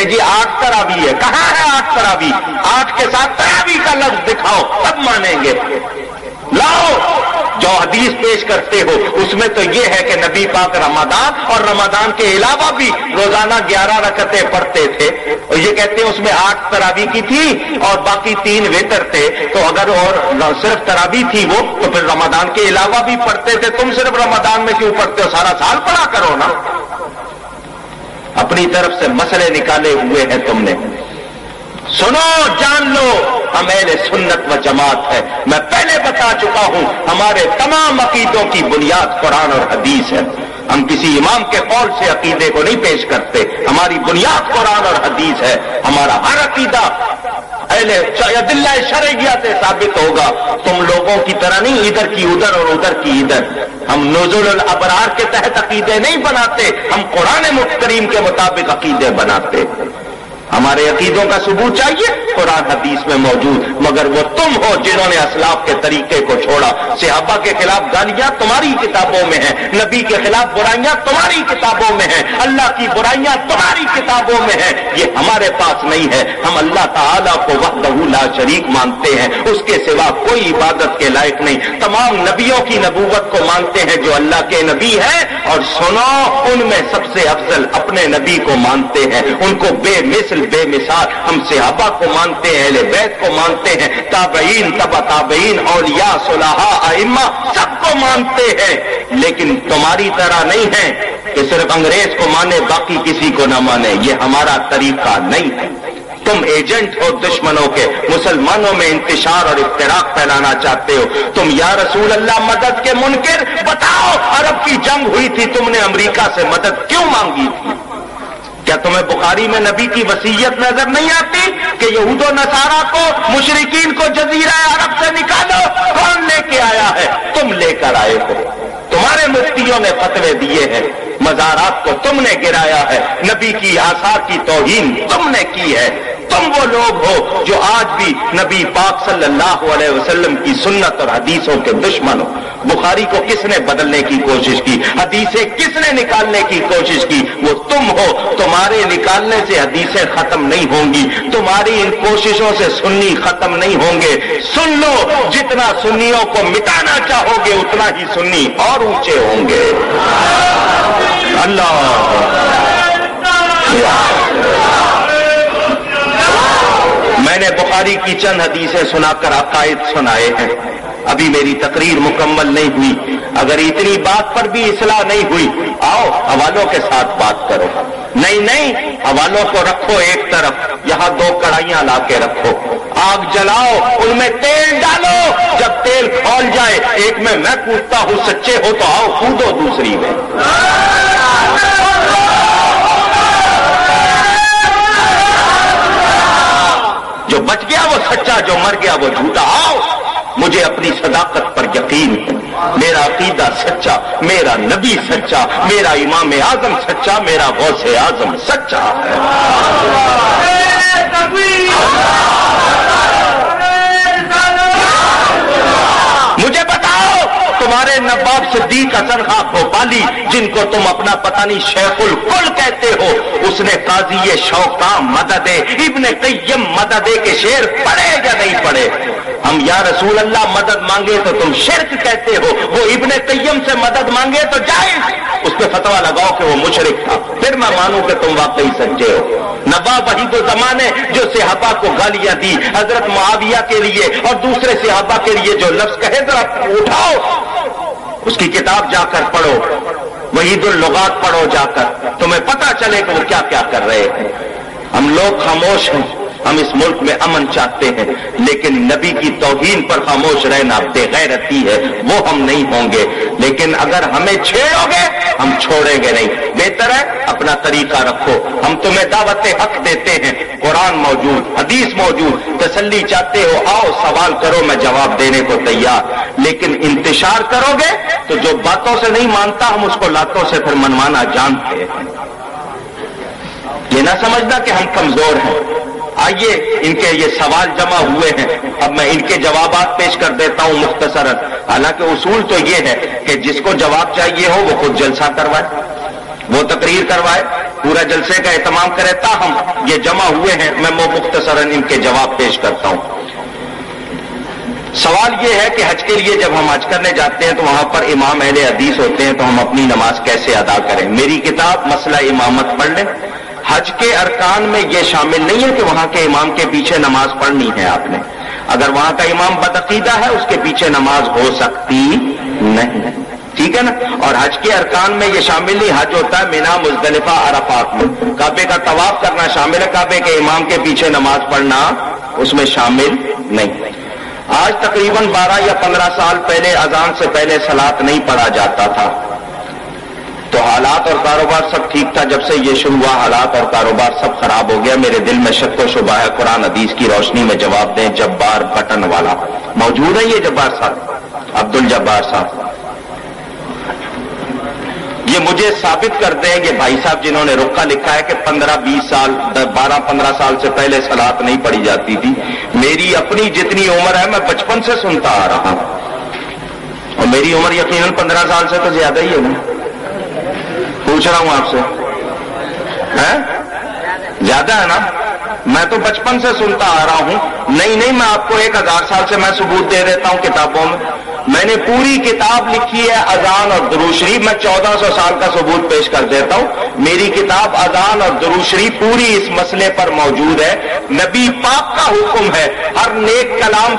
ہیں جی 8 تراوی ہے. کہاں ہے 8 تراوی؟ 8 کے ساتھ تراوی کا لفظ دکھاؤ تب مانیں گے. لاؤ. جو حدیث پیش کرتے ہو اس میں تو یہ ہے کہ نبی پاک رمضان اور رمضان کے علاوہ بھی روزانہ 11 رکعتیں پڑھتے تھے, اور یہ کہتے ہیں اس میں 8 تراوی کی تھی اور باقی 3 وتر تھے. تو اگر اور صرف تراوی تھی وہ تو پھر رمضان کے علاوہ بھی پڑھتے تھے. تم صرف رمضان میں کیوں پڑھتے ہو؟ سارا سال پڑھا کرو نا. اپنی طرف سے مسئلے نکالے ہوئے ہیں تم نے. سنو, جان لو, ہم اہل سنت و جماعت ہے. میں پہلے بتا چکا ہوں ہمارے تمام عقیدوں کی بنیاد قرآن اور حدیث ہے. ہم کسی امام کے قول سے عقیدے کو نہیں پیش کرتے. ہماری بنیاد قرآن اور حدیث ہے. ہمارا ہر عقیدہ اہل ادلہ شرعیہ سے ثابت ہوگا. تم لوگوں کی طرح نہیں ادھر کی ادھر اور ادھر کی ادھر. ہم نزول الابرار کے تحت عقیدے نہیں بناتے, ہم قرآن کریم کے مطابق عقیدے بناتے. ہمارے عقیدوں کا ثبوت چاہیے قرآن حدیث میں موجود, مگر وہ تم ہو جنہوں نے اسلاف کے طریقے کو چھوڑا. صحابہ کے خلاف گالیاں تمہاری کتابوں میں ہیں, نبی کے خلاف برائیاں تمہاری کتابوں میں ہیں, اللہ کی برائیاں تمہاری کتابوں میں ہیں. یہ ہمارے پاس نہیں ہے. ہم اللہ تعالیٰ کو وحدہ لا شریک مانتے ہیں, اس کے سوا کوئی عبادت کے لائق نہیں. تمام نبیوں کی نبوت کو مانتے ہیں جو اللہ کے نبی ہیں, اور سنو ان میں سب سے افضل اپنے نبی کو مانتے ہیں. ان کو بے مثل بے مثال. ہم صحابہ کو مانتے ہیں, اہل بیت کو مانتے ہیں, تابعین تبع تابعین, اولیاء صلحاء ائمہ سب کو مانتے ہیں. لیکن تمہاری طرح نہیں ہے کہ صرف انگریز کو مانے باقی کسی کو نہ مانے. یہ ہمارا طریقہ نہیں ہے. تم ایجنٹ ہو دشمنوں کے, مسلمانوں میں انتشار اور افتراق پھیلانا چاہتے ہو. تم یا رسول اللہ مدد کے منکر, بتاؤ عرب کی جنگ ہوئی تھی, تم نے امریکہ سے مدد کیوں مانگی تھی؟ کیا تمہیں بخاری میں نبی کی وصیت نظر نہیں آتی کہ یہود و نصارہ کو, مشرکین کو جزیرہ عرب سے نکالو؟ کون لے کے آیا ہے؟ تم لے کر آئے ہو. تمہارے مفتیوں نے فتوے دیے ہیں, مزارات کو تم نے گرایا ہے, نبی کی آثار کی توہین تم نے کی ہے. تم وہ لوگ ہو جو آج بھی نبی پاک صلی اللہ علیہ وسلم کی سنت اور حدیثوں کے دشمن ہو. بخاری کو کس نے بدلنے کی کوشش کی؟ حدیثیں کس نے نکالنے کی کوشش کی؟ وہ تم ہو. تمہارے نکالنے سے حدیثیں ختم نہیں ہوں گی, تمہاری ان کوششوں سے سنی ختم نہیں ہوں گے. سن لو, جتنا سنیوں کو مٹانا چاہو گے اتنا ہی سنی اور اونچے ہوں گے. اللہ میں نے بخاری کی چند حدیثیں سنا کر عقائد سنائے ہیں. ابھی میری تقریر مکمل نہیں ہوئی. اگر اتنی بات پر بھی اصلاح نہیں ہوئی, آؤ حوالوں کے ساتھ بات کرو. نہیں, حوالوں کو رکھو ایک طرف, یہاں 2 کڑھائیاں لا کے رکھو, آگ جلاؤ, ان میں تیل ڈالو. جب تیل کھول جائے, ایک میں کودتا ہوں, سچے ہو تو آؤ کودو دوسری میں. جو بچ گیا وہ سچا, جو مر گیا وہ جھوٹا. آؤ, مجھے اپنی صداقت پر یقین ہے. میرا عقیدہ سچا, میرا نبی سچا, میرا امام اعظم سچا, میرا غوث اعظم سچا ہے. مجھے بتاؤ, تمہارے نواب صدیق حسن خان بھوپالی, جن کو تم اپنا پتہ نہیں شیخ الکل کہتے ہو, اس نے قاضی شوقاں مدد ابن قیم مدد کے شعر پڑھے یا نہیں پڑھے؟ ہم یا رسول اللہ مدد مانگے تو تم شرک کہتے ہو, وہ ابن قیم سے مدد مانگے تو جائز. اس پہ فتویٰ لگاؤ کہ وہ مشرک تھا, پھر میں مانوں کہ تم واقعی سچے ہو. نواب وحید الزمان نے جو صحابہ کو گالیاں دی, حضرت معاویہ کے لیے اور دوسرے صحابہ کے لیے جو لفظ کہے, ذرا اٹھاؤ اس کی کتاب جا کر پڑھو, وحید اللغات پڑھو جا کر, تمہیں پتہ چلے کہ وہ کیا کیا کر رہے ہیں. ہم لوگ خاموش ہیں, ہم اس ملک میں امن چاہتے ہیں, لیکن نبی کی توہین پر خاموش رہنا بے غیرتی ہے, وہ ہم نہیں ہوں گے. لیکن اگر ہمیں چھیڑو گے ہم چھوڑیں گے نہیں. بہتر ہے اپنا طریقہ رکھو. ہم تمہیں دعوت حق دیتے ہیں, قرآن موجود, حدیث موجود. تسلی چاہتے ہو, آؤ سوال کرو, میں جواب دینے کو تیار. لیکن انتشار کرو گے تو جو باتوں سے نہیں مانتا ہم اس کو لاتوں سے پھر منوانا جانتے ہیں. یہ نہ سمجھنا کہ ہم کمزور ہیں. آئیے, ان کے یہ سوال جمع ہوئے ہیں, اب میں ان کے جوابات پیش کر دیتا ہوں مختصراً. حالانکہ اصول تو یہ ہے کہ جس کو جواب چاہیے ہو وہ خود جلسہ کروائے, وہ تقریر کروائے, پورا جلسے کا اہتمام کرے، تاہم یہ جمع ہوئے ہیں، میں مختصراً ان کے جواب پیش کرتا ہوں۔ سوال یہ ہے کہ حج کے لیے جب ہم حج کرنے جاتے ہیں تو وہاں پر امام اہل حدیث ہوتے ہیں، تو ہم اپنی نماز کیسے ادا کریں؟ میری کتاب مسئلہ امامت پڑھ لیں۔ حج کے ارکان میں یہ شامل نہیں ہے کہ وہاں کے امام کے پیچھے نماز پڑھنی ہے آپ نے۔ اگر وہاں کا امام بدعقیدہ ہے اس کے پیچھے نماز ہو سکتی نہیں، ٹھیک ہے نا؟ اور حج کے ارکان میں یہ شامل نہیں، حج ہوتا ہے مینا، مزدلفہ، عرفات میں۔ کعبے کا طواف کرنا شامل ہے، کعبے کے امام کے پیچھے نماز پڑھنا اس میں شامل نہیں۔ آج تقریباً 12 یا 15 سال پہلے اذان سے پہلے صلاۃ نہیں پڑھا جاتا تھا، تو حالات اور کاروبار سب ٹھیک تھا۔ جب سے یہ شروع ہوا حالات اور کاروبار سب خراب ہو گیا۔ میرے دل میں شک و شبہ ہے، قرآن حدیث کی روشنی میں جواب دیں۔ جبار بٹن والا موجود ہے، یہ جبار صاحب، عبد الجبار صاحب، یہ مجھے ثابت کر دیں، یہ بھائی صاحب جنہوں نے رقعہ لکھا ہے کہ 15-20 سال 12-15 سال سے پہلے صلاۃ نہیں پڑھی جاتی تھی۔ میری اپنی جتنی عمر ہے میں بچپن سے سنتا آ رہا ہوں، اور میری عمر یقیناً 15 سال سے تو زیادہ ہی ہے نا، پوچھ رہا ہوں آپ سے، زیادہ ہے نا؟ میں تو بچپن سے سنتا آ رہا ہوں۔ نہیں، میں آپ کو 1000 سال سے میں ثبوت دے دیتا ہوں کتابوں میں نے پوری کتاب لکھی ہے اذان اور درود شریف، میں 1400 سال کا ثبوت پیش کر دیتا ہوں۔ میری کتاب اذان اور درود شریف پوری اس مسئلے پر موجود ہے۔ نبی پاک کا حکم ہے ہر نیک کلام